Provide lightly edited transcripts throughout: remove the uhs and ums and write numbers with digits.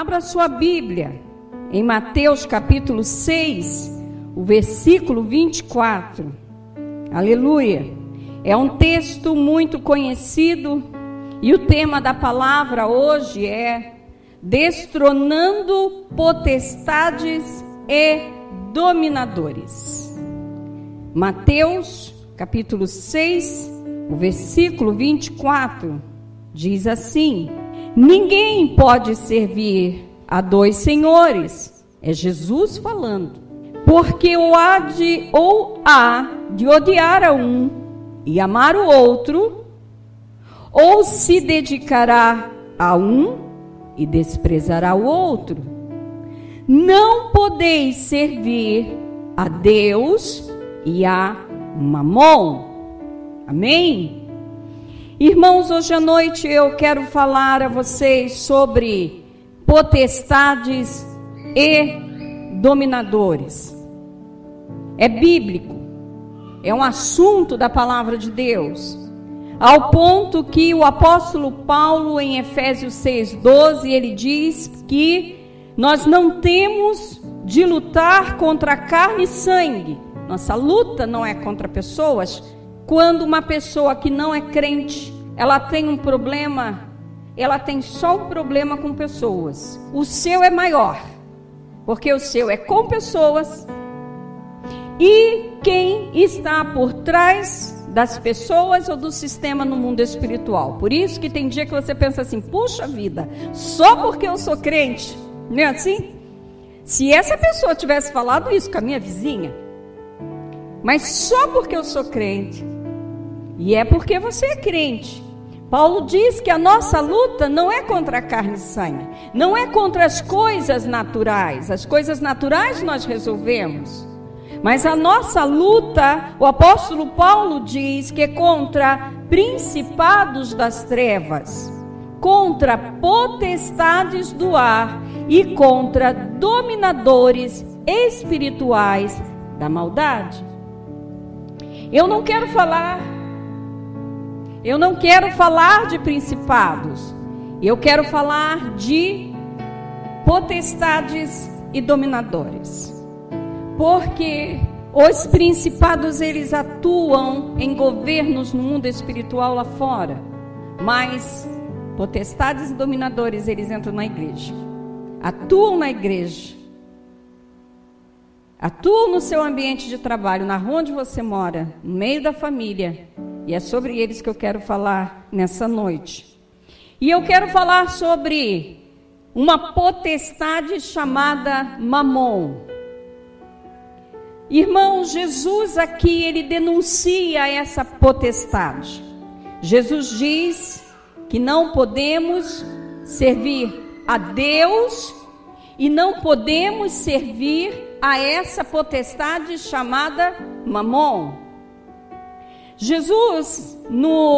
Abra sua Bíblia em Mateus capítulo 6, o versículo 24. Aleluia! É um texto muito conhecido e o tema da palavra hoje é destronando potestades e dominadores. Mateus capítulo 6, o versículo 24 diz assim: ninguém pode servir a dois senhores, é Jesus falando, porque há de odiar a um e amar o outro, ou se dedicará a um e desprezará o outro. Não podeis servir a Deus e a Mamon. Amém? Irmãos, hoje à noite eu quero falar a vocês sobre potestades e dominadores. É bíblico, é um assunto da palavra de Deus, ao ponto que o apóstolo Paulo, em Efésios 6:12, ele diz que nós não temos de lutar contra carne e sangue. Nossa luta não é contra pessoas. Quando uma pessoa que não é crente, ela tem um problema, ela tem só um problema com pessoas. O seu é maior, porque o seu é com pessoas. E quem está por trás das pessoas ou do sistema no mundo espiritual. Por isso que tem dia que você pensa assim: puxa vida, só porque eu sou crente, não é assim? Se essa pessoa tivesse falado isso com a minha vizinha, mas só porque eu sou crente, e é porque você é crente. Paulo diz que a nossa luta não é contra a carne e sangue, não é contra as coisas naturais nós resolvemos. Mas a nossa luta, o apóstolo Paulo diz que é contra principados das trevas, contra potestades do ar e contra dominadores espirituais da maldade. Eu não quero falar de principados, eu quero falar de potestades e dominadores. Porque os principados, eles atuam em governos no mundo espiritual lá fora, mas potestades e dominadores, eles entram na igreja, atuam na igreja, atuam no seu ambiente de trabalho, na rua onde você mora, no meio da família, e é sobre eles que eu quero falar nessa noite. E eu quero falar sobre uma potestade chamada Mamon. Irmão, Jesus aqui, ele denuncia essa potestade. Jesus diz que não podemos servir a Deus e não podemos servir a essa potestade chamada Mamon. Jesus,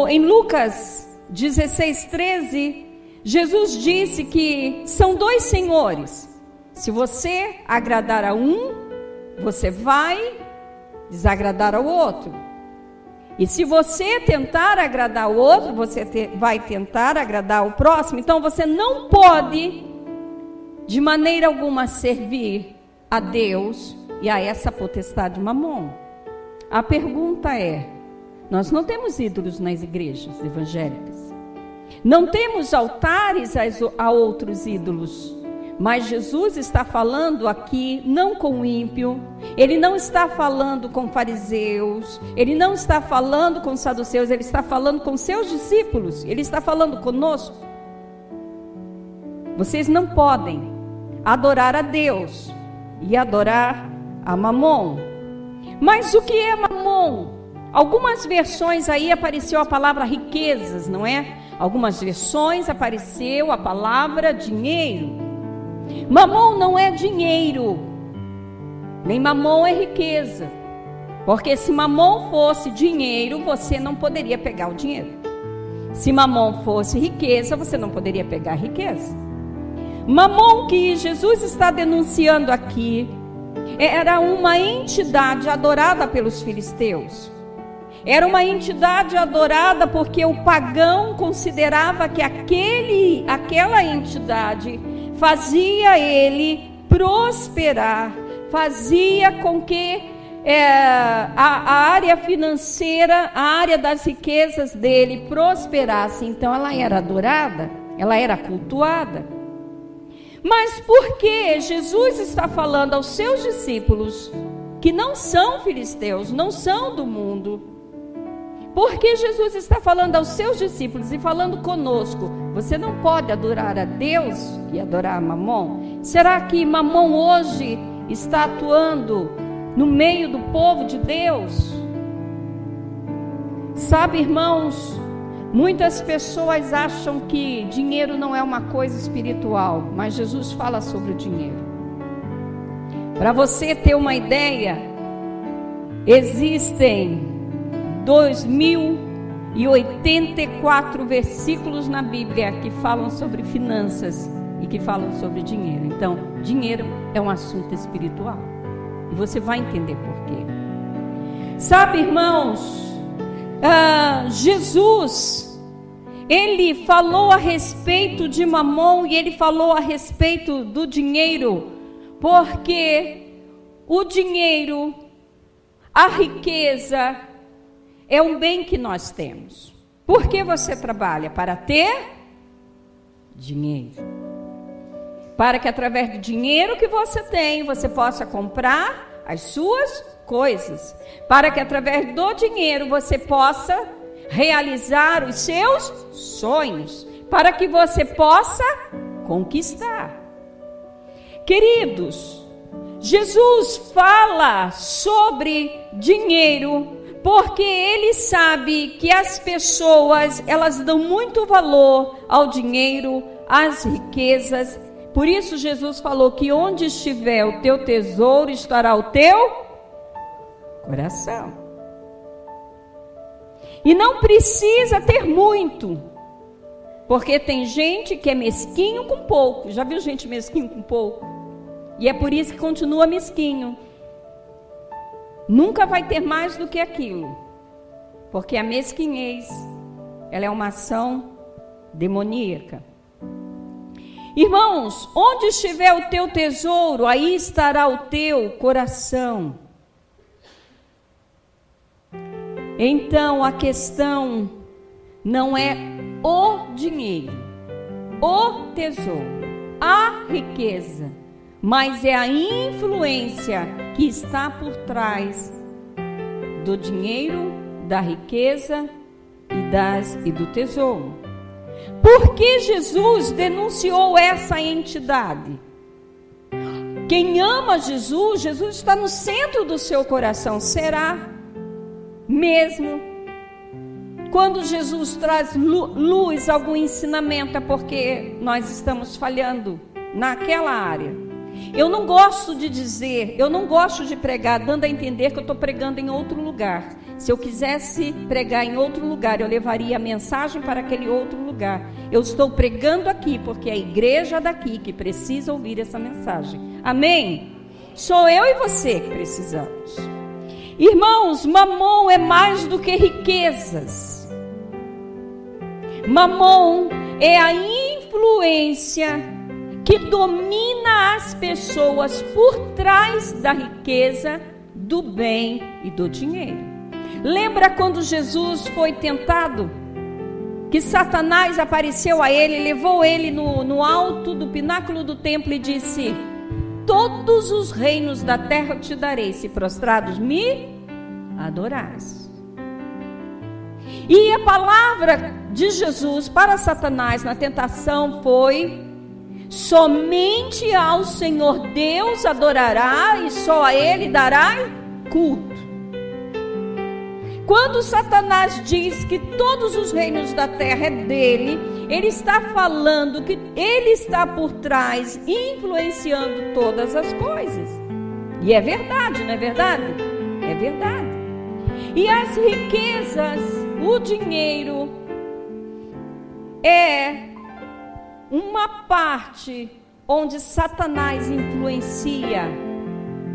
em Lucas 16:13, Jesus disse que são dois senhores. Se você agradar a um, você vai desagradar ao outro. E se você tentar agradar o outro, você vai tentar agradar o próximo. Então você não pode, de maneira alguma, servir a Deus e a essa potestade Mamon. A pergunta é: nós não temos ídolos nas igrejas evangélicas, não temos altares a outros ídolos. Mas Jesus está falando aqui não com o ímpio, ele não está falando com fariseus, ele não está falando com saduceus, ele está falando com seus discípulos, ele está falando conosco. Vocês não podem adorar a Deus e adorar a Mamon. Mas o que é Mamon? Algumas versões aí apareceu a palavra riquezas, não é? Algumas versões apareceu a palavra dinheiro. Mamon não é dinheiro, nem Mamon é riqueza, porque se Mamon fosse dinheiro, você não poderia pegar o dinheiro. Se Mamon fosse riqueza, você não poderia pegar a riqueza. Mamon, que Jesus está denunciando aqui, era uma entidade adorada pelos filisteus. Era uma entidade adorada porque o pagão considerava que aquela entidade fazia ele prosperar, fazia com que a área financeira, a área das riquezas dele prosperasse. Então ela era adorada, ela era cultuada. Mas por que Jesus está falando aos seus discípulos, que não são filisteus, não são do mundo? Por que Jesus está falando aos seus discípulos e falando conosco? Você não pode adorar a Deus e adorar a Mamon? Será que Mamon hoje está atuando no meio do povo de Deus? Sabe, irmãos, muitas pessoas acham que dinheiro não é uma coisa espiritual, mas Jesus fala sobre o dinheiro. Para você ter uma ideia, existem 2084 versículos na Bíblia que falam sobre finanças e que falam sobre dinheiro. Então, dinheiro é um assunto espiritual. E você vai entender por quê. Sabe, irmãos, Jesus, ele falou a respeito de Mamon e ele falou a respeito do dinheiro, porque o dinheiro, a riqueza, é um bem que nós temos. Por que você trabalha? Para ter dinheiro. Para que através do dinheiro que você tem, você possa comprar as suas coisas. Para que através do dinheiro você possa realizar os seus sonhos. Para que você possa conquistar. Queridos, Jesus fala sobre dinheiro porque ele sabe que as pessoas, elas dão muito valor ao dinheiro, às riquezas. Por isso Jesus falou que onde estiver o teu tesouro, estará o teu coração. E não precisa ter muito, porque tem gente que é mesquinho com pouco. Já viu gente mesquinho com pouco? E é por isso que continua mesquinho. Nunca vai ter mais do que aquilo, porque a mesquinhez, ela é uma ação demoníaca. Irmãos, onde estiver o teu tesouro, aí estará o teu coração. Então a questão não é o dinheiro, o tesouro, a riqueza, mas é a influência que está por trás do dinheiro, da riqueza e do tesouro. Por que Jesus denunciou essa entidade? Quem ama Jesus, Jesus está no centro do seu coração. Será mesmo? Quando Jesus traz luz, algum ensinamento, é porque nós estamos falhando naquela área. Eu não gosto de dizer, eu não gosto de pregar dando a entender que eu estou pregando em outro lugar. Se eu quisesse pregar em outro lugar, eu levaria a mensagem para aquele outro lugar. Eu estou pregando aqui porque é a igreja daqui que precisa ouvir essa mensagem. Amém? Sou eu e você que precisamos. Irmãos, Mamon é mais do que riquezas. Mamon é a influência que domina as pessoas por trás da riqueza, do bem e do dinheiro. Lembra quando Jesus foi tentado? Que Satanás apareceu a ele, levou ele no alto do pináculo do templo e disse: todos os reinos da terra te darei, se prostrados me adorares. E a palavra de Jesus para Satanás na tentação foi: somente ao Senhor Deus adorará e só a Ele dará culto. Quando Satanás diz que todos os reinos da terra é dele, ele está falando que ele está por trás, influenciando todas as coisas. E é verdade, não é verdade? É verdade. E as riquezas, o dinheiro, é uma parte onde Satanás influencia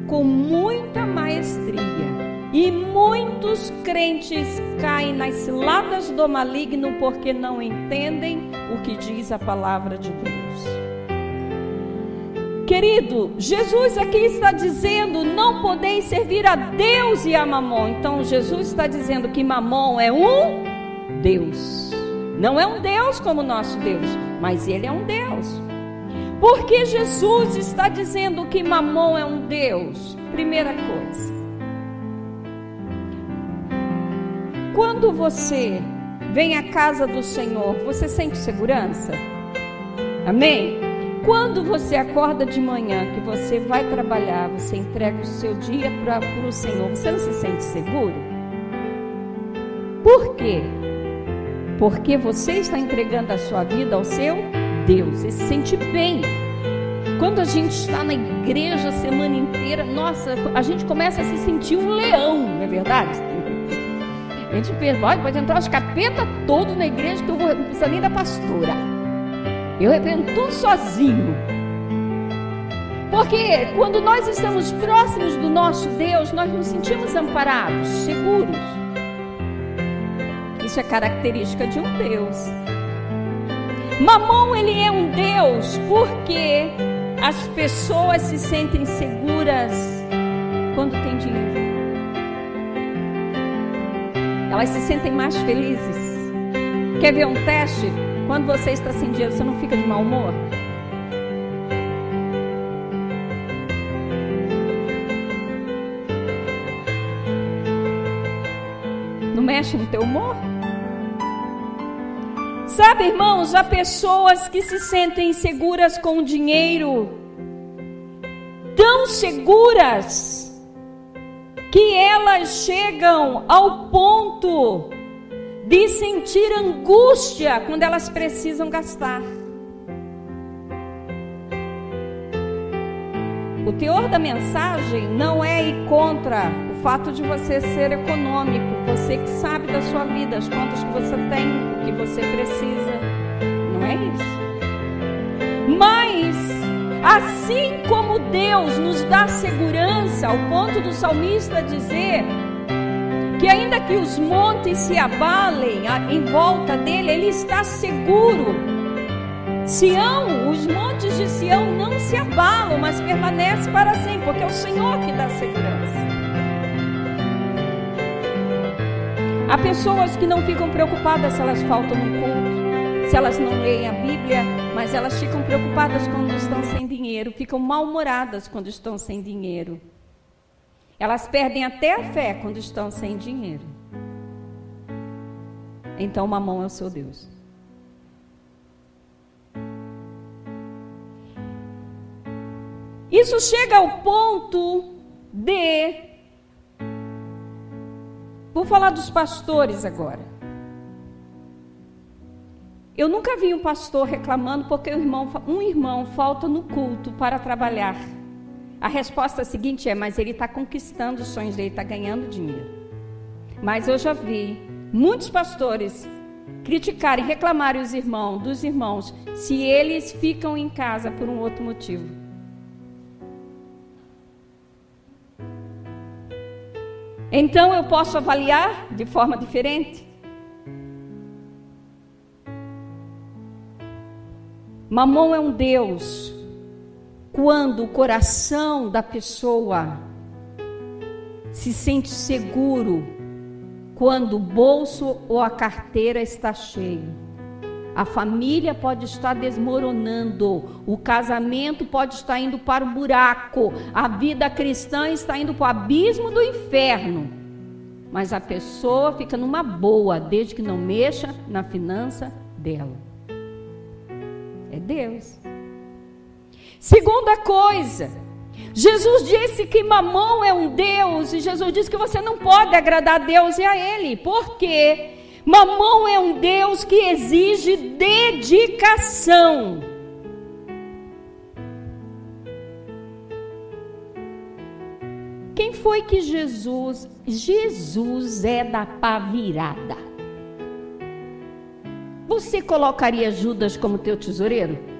com muita maestria. E muitos crentes caem nas ciladas do maligno porque não entendem o que diz a palavra de Deus. Querido, Jesus aqui está dizendo: não podeis servir a Deus e a Mamon. Então Jesus está dizendo que Mamon é um Deus. Não é um Deus como o nosso Deus, mas ele é um Deus. Por que Jesus está dizendo que Mamon é um Deus? Primeira coisa, quando você vem à casa do Senhor, você sente segurança? Amém? Quando você acorda de manhã, que você vai trabalhar, você entrega o seu dia para o Senhor, você não se sente seguro? Por quê? Porque você está entregando a sua vida ao seu Deus, e se sente bem. Quando a gente está na igreja a semana inteira, nossa, a gente começa a se sentir um leão, não é verdade? A gente pensa, pode entrar os capeta todos na igreja, que eu não preciso nem da pastora. Eu repreendo tudo sozinho. Porque quando nós estamos próximos do nosso Deus, nós nos sentimos amparados, seguros. Isso é característica de um Deus. Mamon, ele é um Deus porque as pessoas se sentem seguras quando tem dinheiro. Elas se sentem mais felizes. Quer ver um teste? Quando você está sem dinheiro, você não fica de mau humor? Não mexe no teu humor? Sabe, irmãos, há pessoas que se sentem inseguras com o dinheiro, tão seguras que elas chegam ao ponto de sentir angústia quando elas precisam gastar. O teor da mensagem não é ir contra o fato de você ser econômico, você que sabe da sua vida, as contas que você tem, o que você precisa, não é isso. Mas, assim como Deus nos dá segurança, ao ponto do salmista dizer que ainda que os montes se abalem em volta dele, ele está seguro. Sião, os montes de Sião não se abalam, mas permanecem para sempre, porque é o Senhor que dá segurança. Há pessoas que não ficam preocupadas se elas faltam no culto, se elas não leem a Bíblia, mas elas ficam preocupadas quando estão sem dinheiro, ficam mal-humoradas quando estão sem dinheiro. Elas perdem até a fé quando estão sem dinheiro. Então Mamon é o seu Deus. Isso chega ao ponto de... Vou falar dos pastores agora. Eu nunca vi um pastor reclamando porque um irmão falta no culto para trabalhar. A resposta seguinte é: mas ele está conquistando os sonhos dele, está ganhando dinheiro. Mas eu já vi muitos pastores criticarem, reclamarem dos irmãos, se eles ficam em casa por um outro motivo. Então eu posso avaliar de forma diferente? Mamon é um Deus quando o coração da pessoa se sente seguro, quando o bolso ou a carteira está cheio. A família pode estar desmoronando, o casamento pode estar indo para o buraco, a vida cristã está indo para o abismo do inferno, mas a pessoa fica numa boa, desde que não mexa na finança dela. É Deus. Segunda coisa, Jesus disse que Mamon é um Deus, e Jesus disse que você não pode agradar a Deus e a Ele. Por quê? Mamon é um Deus que exige dedicação. Quem foi que Jesus é da pá virada. Você colocaria Judas como teu tesoureiro?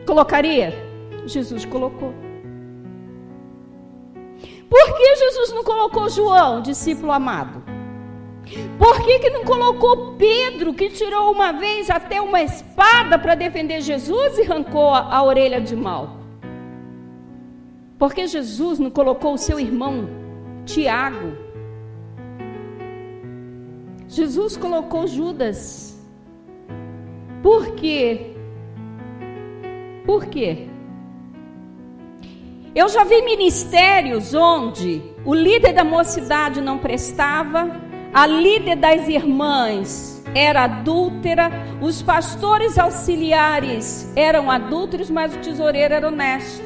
Colocaria? Jesus colocou. Por que Jesus não colocou João, discípulo amado? Por que não colocou Pedro, que tirou uma vez até uma espada para defender Jesus e arrancou a orelha de Malco? Porque Jesus não colocou o seu irmão Tiago. Jesus colocou Judas. Por quê? Por quê? Eu já vi ministérios onde o líder da mocidade não prestava, a líder das irmãs era adúltera, os pastores auxiliares eram adúlteros, mas o tesoureiro era honesto.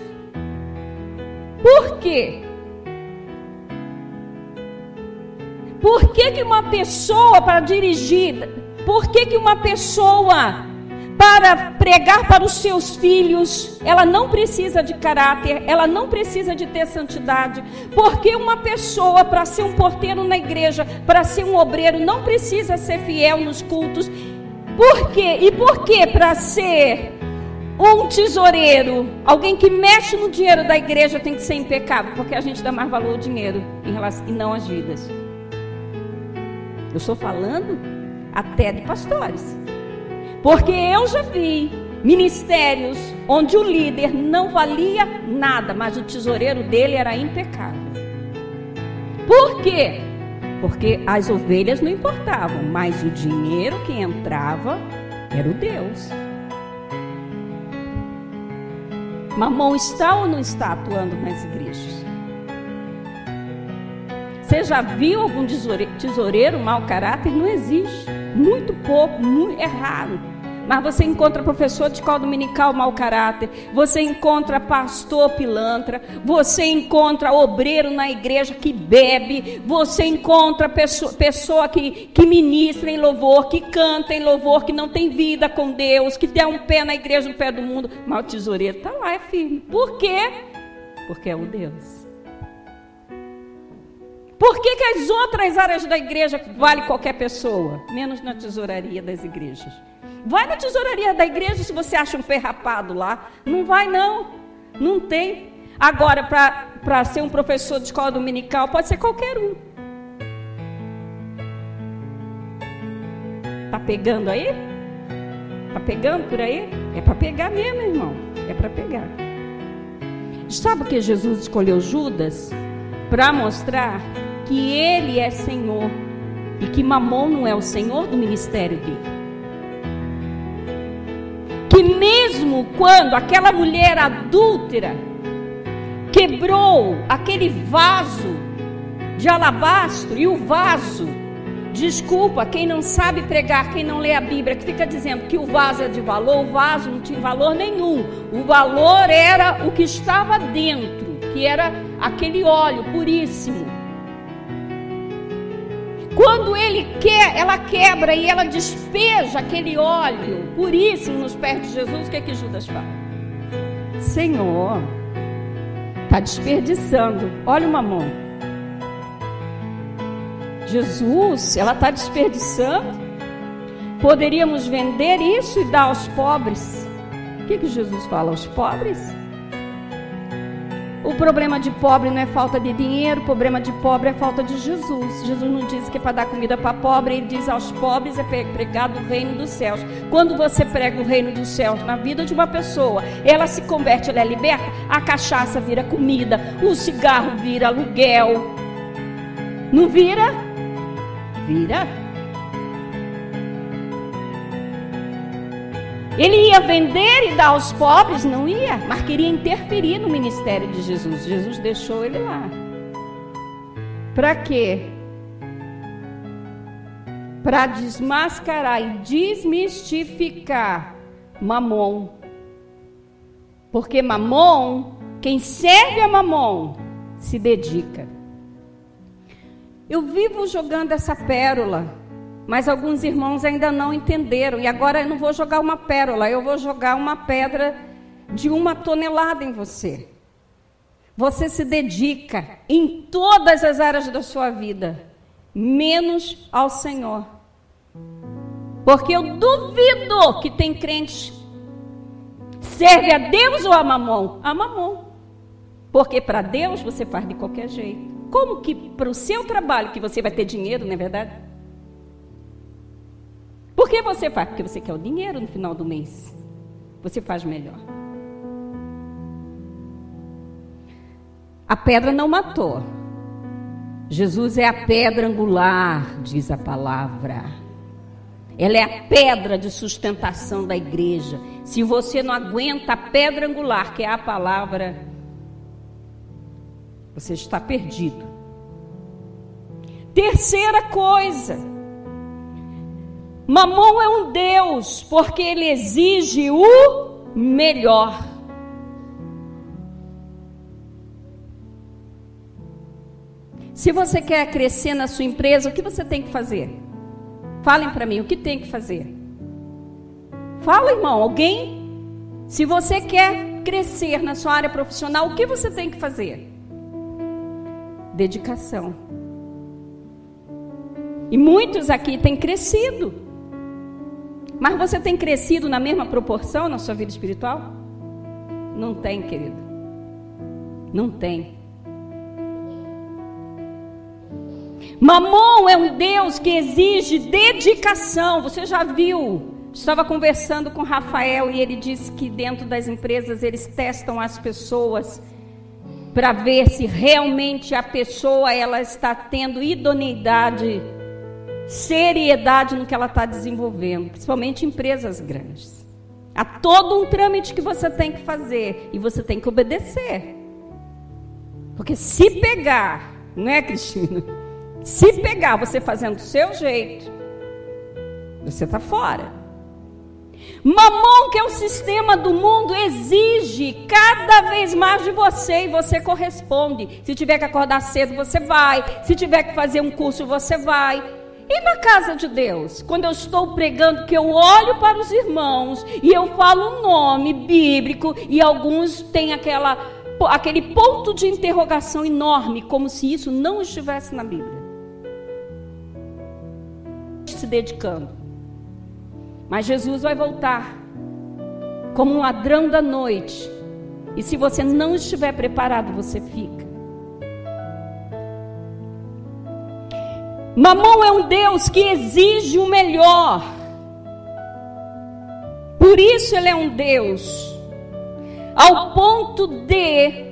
Por quê? Por que que uma pessoa para dirigir, por que que uma pessoa para pregar para os seus filhos, ela não precisa de caráter, ela não precisa de ter santidade? Porque uma pessoa para ser um porteiro na igreja, para ser um obreiro, não precisa ser fiel nos cultos? Por quê? E por que para ser um tesoureiro, alguém que mexe no dinheiro da igreja, tem que ser impecável? Porque a gente dá mais valor ao dinheiro em relação, e não às vidas. Eu estou falando até de pastores. Porque eu já vi ministérios onde o líder não valia nada, mas o tesoureiro dele era impecável. Por quê? Porque as ovelhas não importavam, mas o dinheiro que entrava era o Deus. Mamon está ou não está atuando nas igrejas? Você já viu algum tesoureiro mau caráter? Não existe. Muito pouco, é raro. Mas você encontra professor de escola dominical mau caráter, você encontra pastor pilantra, você encontra obreiro na igreja que bebe, você encontra pessoa que ministra em louvor, que canta em louvor, que não tem vida com Deus, que der um pé na igreja, um pé do mundo, mas o tesoureiro está lá, é firme. Por quê? Porque é o Deus. Por que que as outras áreas da igreja vale qualquer pessoa? Menos na tesouraria das igrejas. Vai na tesouraria da igreja se você acha um pé rapado lá. Não vai não. Não tem. Agora, para ser um professor de escola dominical, pode ser qualquer um. Tá pegando aí? Tá pegando por aí? É para pegar mesmo, irmão. É para pegar. Sabe por que Jesus escolheu Judas? Para mostrar que ele é Senhor e que Mamon não é o Senhor do ministério dele. Que mesmo quando aquela mulher adúltera quebrou aquele vaso de alabastro, e o vaso, desculpa, quem não sabe pregar, quem não lê a Bíblia, que fica dizendo que o vaso é de valor, o vaso não tinha valor nenhum. O valor era o que estava dentro, que era aquele óleo puríssimo. Quando ela quebra e ela despeja aquele óleo puríssimo nos pés de Jesus, o que é que Judas fala? Senhor, está desperdiçando. Olha uma mão. Jesus, ela está desperdiçando. Poderíamos vender isso e dar aos pobres. O que Jesus fala aos pobres? O problema de pobre não é falta de dinheiro, o problema de pobre é falta de Jesus. Jesus não diz que é para dar comida para pobre, ele diz aos pobres é pregado o reino dos céus. Quando você prega o reino dos céus na vida de uma pessoa, ela se converte, ela é liberta, a cachaça vira comida, o cigarro vira aluguel. Não vira? Vira. Ele ia vender e dar aos pobres? Não ia, mas queria interferir no ministério de Jesus. Jesus deixou ele lá. Para quê? Para desmascarar e desmistificar Mamon. Porque Mamon, quem serve a Mamon, se dedica. Eu vivo jogando essa pérola, mas alguns irmãos ainda não entenderam. E agora eu não vou jogar uma pérola, eu vou jogar uma pedra de 1 tonelada em você. Você se dedica em todas as áreas da sua vida, menos ao Senhor. Porque eu duvido que tem crentes serve a Deus ou a Mamon? A Mamon. Porque para Deus você faz de qualquer jeito. Como que para o seu trabalho que você vai ter dinheiro, não é verdade? Por que você faz? Porque você quer o dinheiro no final do mês. Você faz melhor. A pedra não matou. Jesus é a pedra angular, diz a palavra. Ela é a pedra de sustentação da igreja. Se você não aguenta a pedra angular, que é a palavra, você está perdido. Terceira coisa, Mamon é um Deus porque ele exige o melhor. Se você quer crescer na sua empresa, o que você tem que fazer? Falem para mim, o que tem que fazer? Fala, irmão, alguém? Se você quer crescer na sua área profissional, o que você tem que fazer? Dedicação. E muitos aqui têm crescido. Mas você tem crescido na mesma proporção na sua vida espiritual? Não tem, querido. Não tem. Mamon é um Deus que exige dedicação. Você já viu? Estava conversando com Rafael e ele disse que dentro das empresas eles testam as pessoas para ver se realmente a pessoa ela está tendo idoneidade, seriedade no que ela está desenvolvendo, principalmente em empresas grandes. Há todo um trâmite que você tem que fazer e você tem que obedecer. Porque se pegar, não é, Cristina? Se pegar você fazendo do seu jeito, você está fora. Mamon, que é o sistema do mundo, exige cada vez mais de você e você corresponde. Se tiver que acordar cedo, você vai. Se tiver que fazer um curso, você vai. E na casa de Deus, quando eu estou pregando, que eu olho para os irmãos e eu falo um nome bíblico e alguns têm aquele ponto de interrogação enorme, como se isso não estivesse na Bíblia. Se dedicando. Mas Jesus vai voltar como um ladrão da noite. E se você não estiver preparado, você fica. Mamon é um Deus que exige o melhor. Por isso ele é um Deus ao ponto de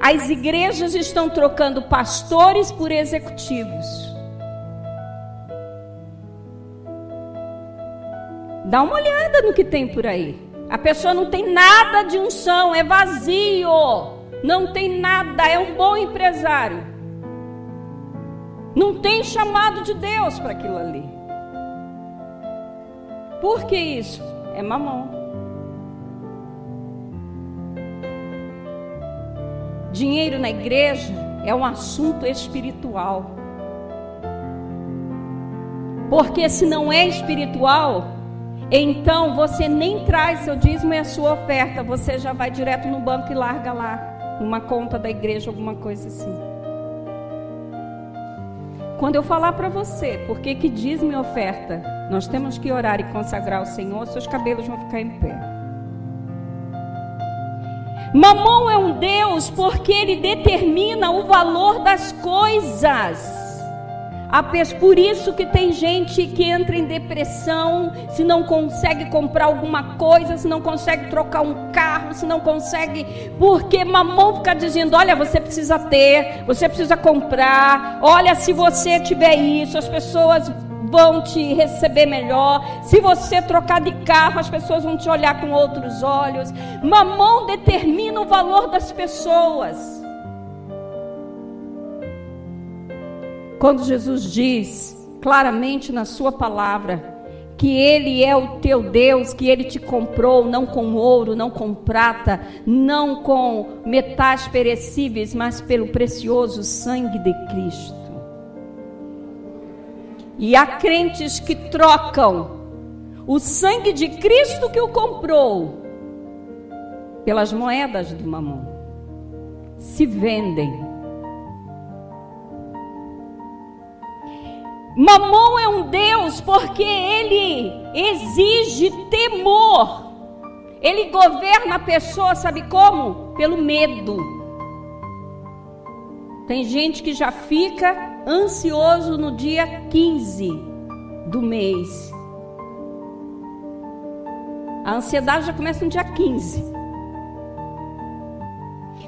as igrejas estão trocando pastores por executivos. Dá uma olhada no que tem por aí. A pessoa não tem nada de unção, é vazio. Não tem nada, é um bom empresário. Não tem chamado de Deus para aquilo ali. Por que isso? É mamon. Dinheiro na igreja é um assunto espiritual. Porque se não é espiritual, então você nem traz seu dízimo e a sua oferta, você já vai direto no banco e larga lá, numa conta da igreja, alguma coisa assim. Quando eu falar para você, por que dízimo e oferta, nós temos que orar e consagrar ao Senhor, seus cabelos vão ficar em pé. Mamon é um Deus porque ele determina o valor das coisas. Por isso que tem gente que entra em depressão, se não consegue comprar alguma coisa, se não consegue trocar um carro, se não consegue, porque Mamon fica dizendo, olha, você precisa ter, você precisa comprar, olha, se você tiver isso, as pessoas vão te receber melhor, se você trocar de carro, as pessoas vão te olhar com outros olhos. Mamon determina o valor das pessoas. Quando Jesus diz claramente na sua palavra que Ele é o teu Deus, que Ele te comprou não com ouro, não com prata, não com metais perecíveis, mas pelo precioso sangue de Cristo. E há crentes que trocam o sangue de Cristo que o comprou pelas moedas do mamon. Se vendem. Mamon é um Deus porque ele exige temor. Ele governa a pessoa, sabe como? Pelo medo. Tem gente que já fica ansioso no dia 15 do mês. A ansiedade já começa no dia 15.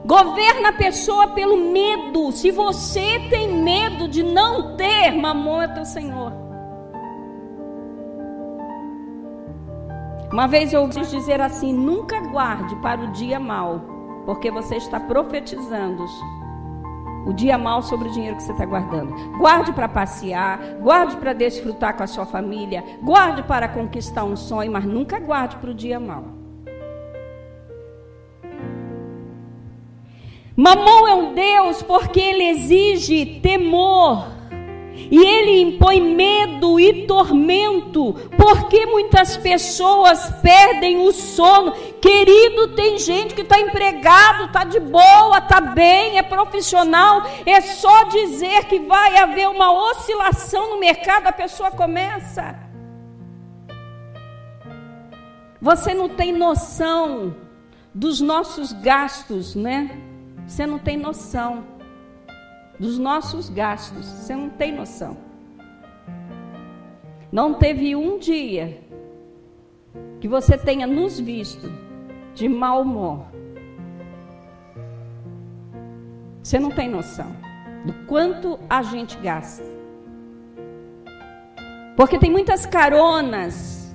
Governa a pessoa pelo medo. Se você tem medo de não ter, Mamon é teu senhor. Uma vez eu ouvi dizer assim: nunca guarde para o dia mau, porque você está profetizando o dia mau sobre o dinheiro que você está guardando. Guarde para passear, guarde para desfrutar com a sua família, guarde para conquistar um sonho, mas nunca guarde para o dia mau. Mamon é um Deus porque ele exige temor. E ele impõe medo e tormento, porque muitas pessoas perdem o sono. Querido, tem gente que está empregado, está de boa, está bem, é profissional. É só dizer que vai haver uma oscilação no mercado, a pessoa começa. Você não tem noção dos nossos gastos, né? Você não tem noção dos nossos gastos, você não tem noção. Não teve um dia que você tenha nos visto de mau humor. Você não tem noção do quanto a gente gasta. Porque tem muitas caronas,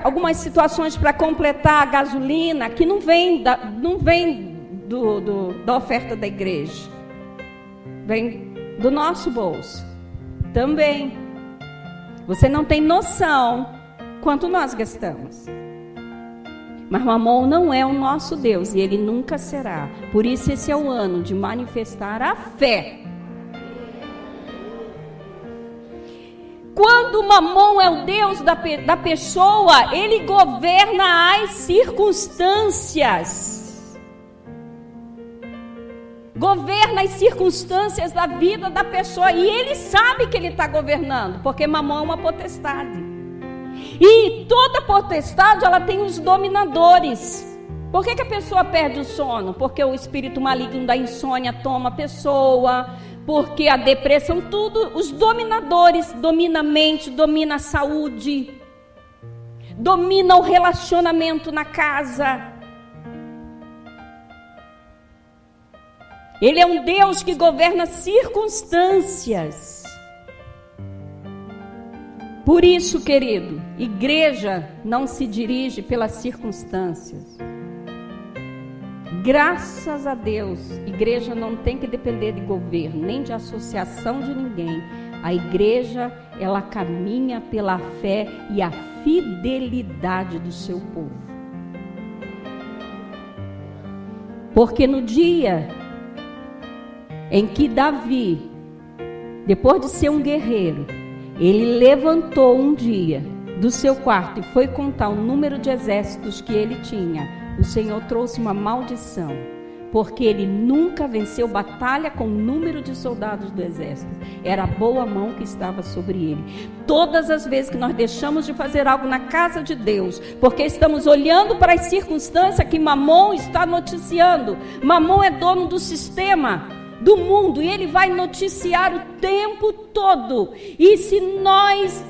algumas situações para completar a gasolina que não vem da oferta da igreja, vem do nosso bolso também. Você não tem noção quanto nós gastamos. Mas Mamon não é o nosso Deus e ele nunca será. Por isso esse é o ano de manifestar a fé. Quando Mamon é o Deus da pessoa, ele governa as circunstâncias. Governa as circunstâncias da vida da pessoa. E ele sabe que ele está governando, porque Mamon é uma potestade. E toda potestade, ela tem os dominadores. Por que a pessoa perde o sono? Porque o espírito maligno da insônia toma a pessoa, porque a depressão, tudo, os dominadores, domina a mente, domina a saúde, domina o relacionamento na casa. Ele é um Deus que governa circunstâncias. Por isso, querido, igreja não se dirige pelas circunstâncias. Graças a Deus, igreja não tem que depender de governo, nem de associação de ninguém. A igreja, ela caminha pela fé e a fidelidade do seu povo. Porque no dia em que Davi, depois de ser um guerreiro, ele levantou um dia do seu quarto e foi contar o número de exércitos que ele tinha, o Senhor trouxe uma maldição, porque ele nunca venceu batalha com o número de soldados do exército. Era a boa mão que estava sobre ele. Todas as vezes que nós deixamos de fazer algo na casa de Deus, porque estamos olhando para as circunstâncias que Mamon está noticiando. Mamon é dono do sistema, do mundo, e ele vai noticiar o tempo todo. E se nós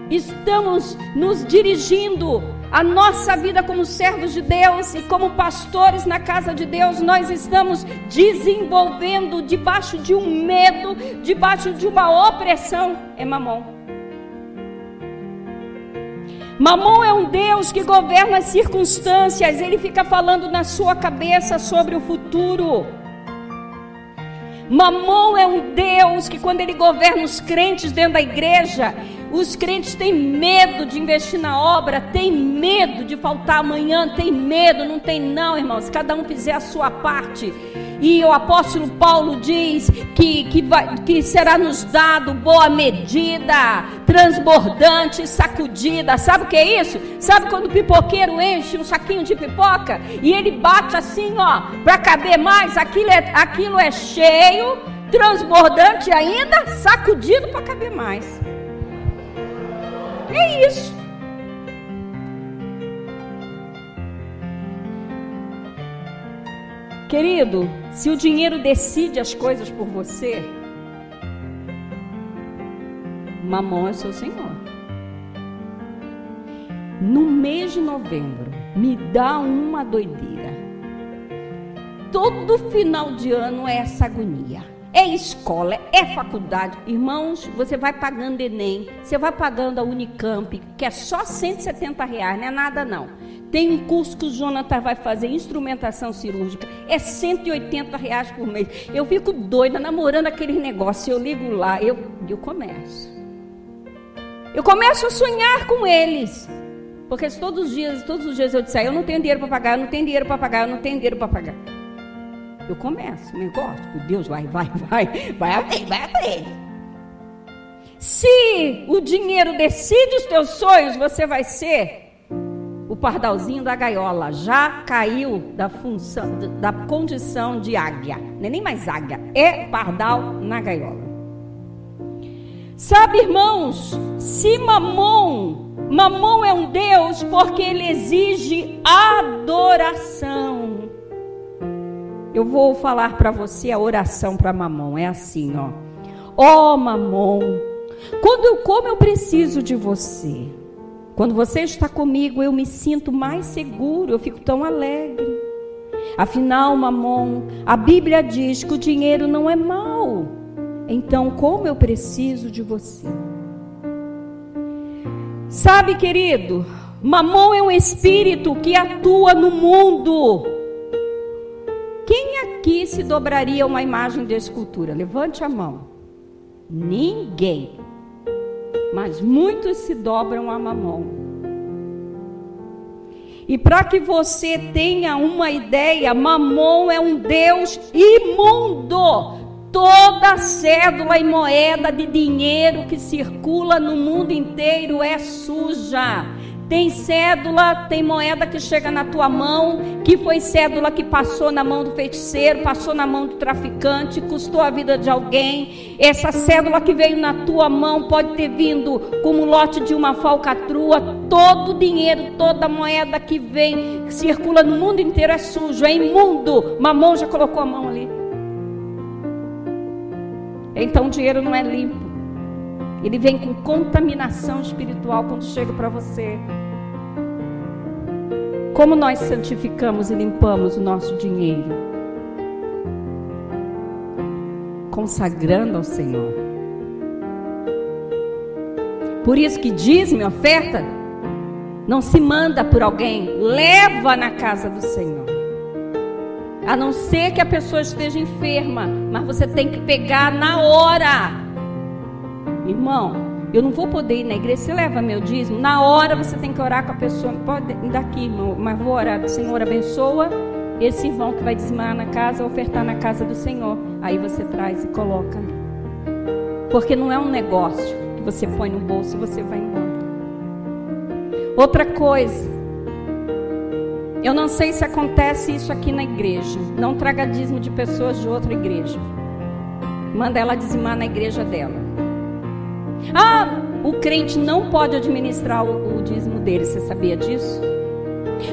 estamos nos dirigindo a nossa vida como servos de Deus e como pastores na casa de Deus, nós estamos desenvolvendo debaixo de um medo, debaixo de uma opressão, é Mamon. Mamon é um Deus que governa as circunstâncias, ele fica falando na sua cabeça sobre o futuro. Mamon é um Deus que quando ele governa os crentes dentro da igreja, os crentes têm medo de investir na obra, têm medo de faltar amanhã, têm medo, não tem não, irmãos, cada um fizer a sua parte. E o apóstolo Paulo diz que será nos dado boa medida, transbordante, sacudida. Sabe o que é isso? Sabe quando o pipoqueiro enche um saquinho de pipoca e ele bate assim, ó, para caber mais? Aquilo é cheio, transbordante ainda, sacudido para caber mais. É isso. Querido, se o dinheiro decide as coisas por você, Mamon é seu senhor. No mês de novembro, me dá uma doideira. Todo final de ano é essa agonia. É escola, é faculdade. Irmãos, você vai pagando Enem, você vai pagando a Unicamp, que é só R$170, não é nada não. Tem um curso que o Jonathan vai fazer, instrumentação cirúrgica, é R$180 por mês. Eu fico doida namorando aquele negócio, eu ligo lá, eu começo. Eu começo a sonhar com eles. Porque todos os dias eu disser, eu não tenho dinheiro para pagar, eu não tenho dinheiro para pagar, eu não tenho dinheiro para pagar. Eu começo o negócio, Deus vai à frente. Se o dinheiro decide os teus sonhos, você vai ser o pardalzinho da gaiola. Já caiu da função, da condição de águia. Não é nem mais águia, é pardal na gaiola. Sabe, irmãos, se Mamon é um Deus porque ele exige adoração. Eu vou falar para você a oração para Mamon. É assim, ó. Ó Mamon, quando eu como eu preciso de você. Quando você está comigo eu me sinto mais seguro, eu fico tão alegre. Afinal, Mamon, a Bíblia diz que o dinheiro não é mau. Então, como eu preciso de você. Sabe, querido, Mamon é um espírito que atua no mundo. Quem aqui se dobraria a uma imagem de escultura? Levante a mão. Ninguém. Mas muitos se dobram a Mamon. E para que você tenha uma ideia, Mamon é um Deus imundo. Toda cédula e moeda de dinheiro que circula no mundo inteiro é suja. Tem cédula, tem moeda que chega na tua mão, que foi cédula que passou na mão do feiticeiro, passou na mão do traficante, custou a vida de alguém. Essa cédula que veio na tua mão pode ter vindo como lote de uma falcatrua. Todo o dinheiro, toda a moeda que vem, que circula no mundo inteiro é sujo, é imundo. Mamon já colocou a mão ali. Então o dinheiro não é limpo. Ele vem com contaminação espiritual quando chega para você. Como nós santificamos e limpamos o nosso dinheiro? Consagrando ao Senhor. Por isso que dízimo e oferta não se manda por alguém, leva na casa do Senhor. A não ser que a pessoa esteja enferma, mas você tem que pegar na hora. Irmão, eu não vou poder ir na igreja, você leva meu dízimo, na hora você tem que orar com a pessoa, pode ir daqui, irmão, mas vou orar, Senhor, abençoa esse irmão que vai dizimar na casa, ofertar na casa do Senhor. Aí você traz e coloca ali. Porque não é um negócio que você põe no bolso e você vai embora. Outra coisa, eu não sei se acontece isso aqui na igreja. Não traga dízimo de pessoas de outra igreja. Manda ela dizimar na igreja dela. Ah, o crente não pode administrar o dízimo dele, você sabia disso?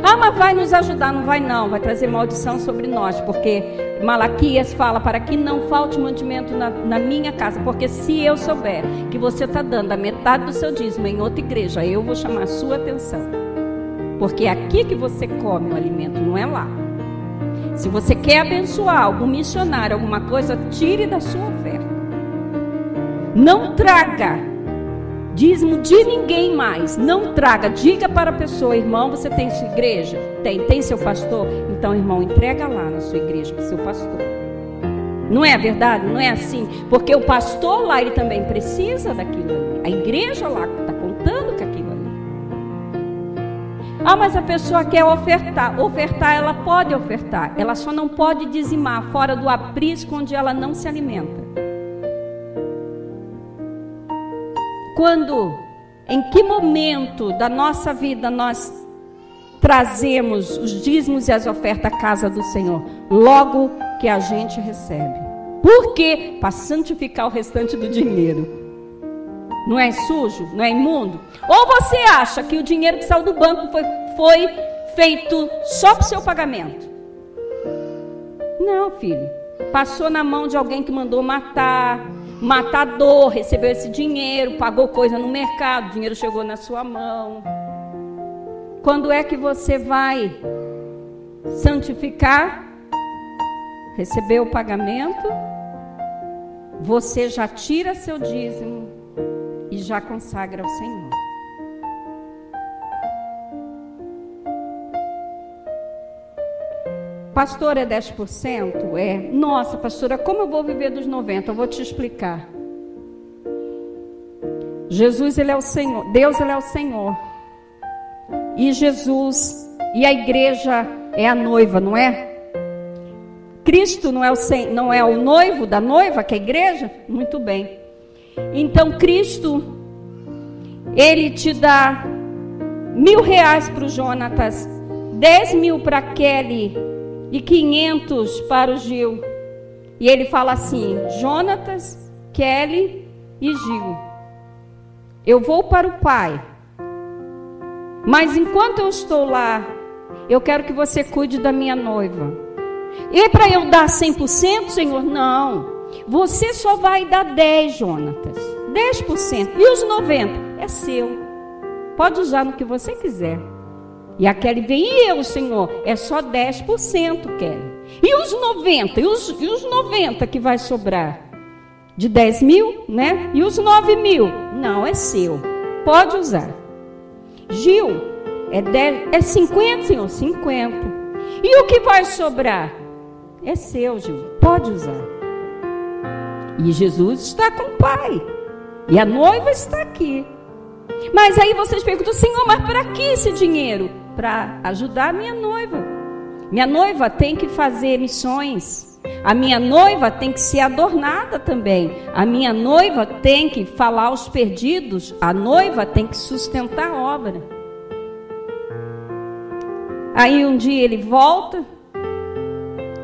Ah, mas vai nos ajudar. Não vai não, vai trazer maldição sobre nós, porque Malaquias fala para que não falte mantimento na minha casa, porque se eu souber que você está dando a metade do seu dízimo em outra igreja, eu vou chamar a sua atenção, porque é aqui que você come o alimento, não é lá. Se você quer abençoar algum missionário, alguma coisa, tire da sua oferta. Não traga dízimo de ninguém mais. Não traga. Diga para a pessoa, irmão, você tem sua igreja? Tem seu pastor? Então, irmão, entrega lá na sua igreja para o seu pastor. Não é verdade? Não é assim? Porque o pastor lá, ele também precisa daquilo ali. A igreja lá está contando com aquilo ali. Ah, mas a pessoa quer ofertar. Ofertar, ela pode ofertar. Ela só não pode dizimar fora do aprisco onde ela não se alimenta. Quando, em que momento da nossa vida nós trazemos os dízimos e as ofertas à casa do Senhor? Logo que a gente recebe. Por quê? Para santificar o restante do dinheiro. Não é sujo? Não é imundo? Ou você acha que o dinheiro que saiu do banco foi feito só para o seu pagamento? Não, filho. Passou na mão de alguém que mandou matar. Matador, recebeu esse dinheiro, pagou coisa no mercado, o dinheiro chegou na sua mão. Quando é que você vai santificar, receber o pagamento? Você já tira seu dízimo e já consagra ao Senhor. Pastor, é 10%? É. Nossa, pastora, como eu vou viver dos 90%? Eu vou te explicar. Jesus, Ele é o Senhor. Deus, Ele é o Senhor. E Jesus, e a igreja é a noiva, não é? Cristo não é o noivo da noiva, que é a igreja? Muito bem. Então, Cristo, Ele te dá R$1.000 para o Jonatas, 10.000 para a Kelly e 500 para o Gil. E Ele fala assim: Jonatas, Kelly e Gil, eu vou para o Pai, mas enquanto eu estou lá, eu quero que você cuide da minha noiva. E para eu dar 100%, Senhor? Não. Você só vai dar 10, Jonatas. 10%. E os 90%? É seu. Pode usar no que você quiser. E a Kelly vem: e eu, Senhor? É só 10%, Kelly. E os 90%? E os 90% que vai sobrar? De 10.000, né? E os 9.000? Não, é seu. Pode usar. Gil, é 50, Senhor? 50. E o que vai sobrar? É seu, Gil. Pode usar. E Jesus está com o Pai. E a noiva está aqui. Mas aí vocês perguntam: Senhor, mas para que esse dinheiro? Para ajudar a minha noiva. Minha noiva tem que fazer missões. A minha noiva tem que ser adornada também. A minha noiva tem que falar aos perdidos. A noiva tem que sustentar a obra. Aí um dia ele volta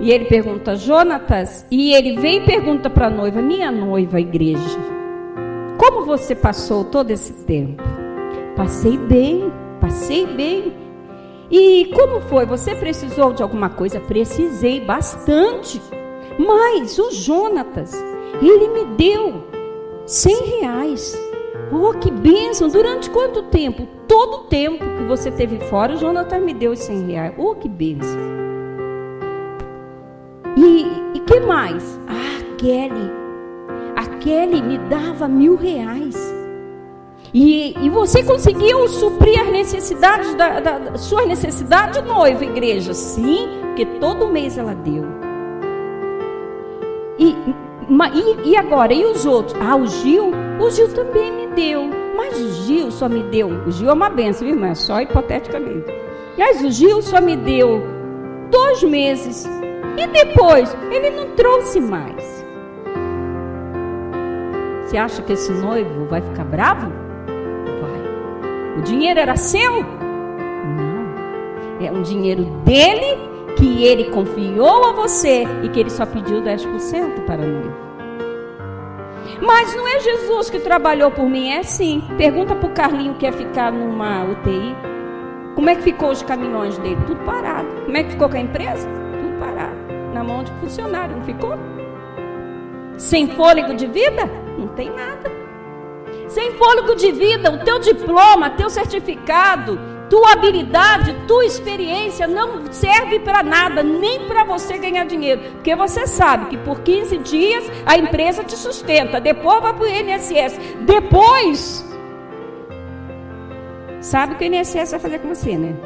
e ele pergunta: Jonatas, e ele vem e pergunta para a noiva: minha noiva, igreja, como você passou todo esse tempo? Passei bem, passei bem. E como foi? Você precisou de alguma coisa? Precisei bastante. Mas o Jonatas, ele me deu R$100. Oh, que bênção! Durante quanto tempo? Todo o tempo que você teve fora, o Jonatas me deu os R$100. Oh, que bênção! E que mais? A Kelly me dava R$1.000. E você conseguiu suprir as necessidades da sua necessidade, noiva, igreja? Sim, porque todo mês ela deu. E agora? E os outros? O Gil também me deu. Mas o Gil só me deu. O Gil é uma benção, irmã, só hipoteticamente. Mas o Gil só me deu 2 meses. E depois, ele não trouxe mais. Você acha que esse noivo vai ficar bravo? Vai. O dinheiro era seu? Não. É um dinheiro dele, que ele confiou a você e que ele só pediu 10% para a noiva. Mas não é Jesus que trabalhou por mim? É sim. Pergunta para o Carlinho que quer ficar numa UTI. Como é que ficou os caminhões dele? Tudo parado. Como é que ficou com a empresa? Tudo parado. Na mão de funcionário, não ficou? Sem fôlego de vida? Não tem nada. Sem fôlego de vida, o teu diploma, teu certificado, tua habilidade, tua experiência não serve para nada, nem para você ganhar dinheiro. Porque você sabe que por 15 dias a empresa te sustenta, depois vai para o INSS, depois sabe o que o INSS vai fazer com você, né?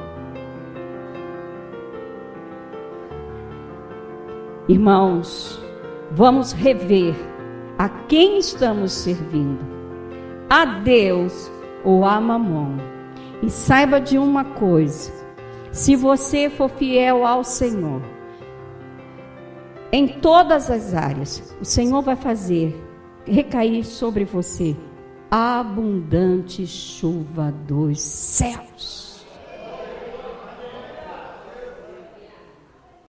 Irmãos, vamos rever a quem estamos servindo, a Deus ou a Mamon. E saiba de uma coisa: se você for fiel ao Senhor, em todas as áreas, o Senhor vai fazer recair sobre você a abundante chuva dos céus.